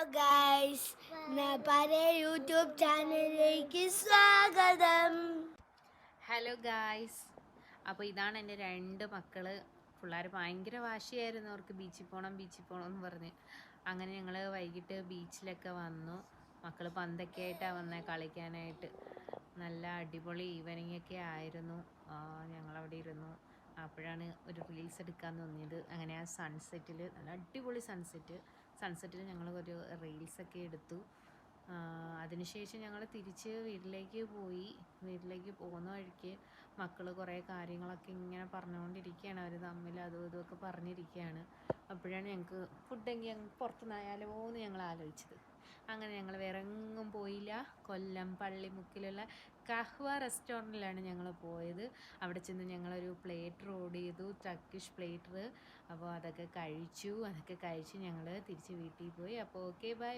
Guys പഴയ YouTube ചാനലിലേക്ക് സ്വാഗതം. ഹലോ ഗായ്സ്, അപ്പോൾ ഇതാണ് എൻ്റെ രണ്ട് മക്കള്. പിള്ളേർ ഭയങ്കര വാശിയായിരുന്നു, അവർക്ക് ബീച്ചിൽ പോകണം എന്ന് പറഞ്ഞ്. അങ്ങനെ ഞങ്ങൾ വൈകിട്ട് ബീച്ചിലൊക്കെ വന്നു. മക്കൾ പന്തൊക്കെ ആയിട്ടാണ് വന്നത് കളിക്കാനായിട്ട്. നല്ല അടിപൊളി ഈവനിങ് ഒക്കെ ആയിരുന്നു. ഞങ്ങളവിടെ ഇരുന്നു. അപ്പോഴാണ് ഒരു റീൽസ് എടുക്കാൻ തോന്നിയത്. അങ്ങനെ ആ സൺസെറ്റിൽ, നല്ല അടിപൊളി സൺസെറ്റിൽ ഞങ്ങൾ ഒരു റീൽസൊക്കെ എടുത്തു. അതിനുശേഷം ഞങ്ങൾ തിരിച്ച് വീട്ടിലേക്ക് പോകുന്ന വഴിക്ക് മക്കൾ കുറേ കാര്യങ്ങളൊക്കെ ഇങ്ങനെ പറഞ്ഞുകൊണ്ടിരിക്കുകയാണ്. അവർ തമ്മിൽ അതും ഇതുമൊക്കെ പറഞ്ഞിരിക്കുകയാണ്. അപ്പോഴാണ് ഞങ്ങൾക്ക് ഫുഡെങ്കിൽ ഞങ്ങൾ പുറത്തുനിന്നായാലോ എന്ന് ഞങ്ങൾ ആലോചിച്ചത്. അങ്ങനെ ഞങ്ങൾ വേറെ എങ്ങും പോയില്ല. കൊല്ലം പള്ളിമുക്കിലുള്ള കഹ്വ റെസ്റ്റോറൻറ്റിലാണ് ഞങ്ങൾ പോയത്. അവിടെ ചെന്ന് ഞങ്ങളൊരു പ്ലേറ്റർ ഓർഡർ ചെയ്തു, ടർക്കിഷ് പ്ലേറ്റർ. അപ്പോൾ അതൊക്കെ കഴിച്ച് ഞങ്ങൾ തിരിച്ച് വീട്ടിൽ പോയി. അപ്പോൾ ഓക്കെ, ബൈ.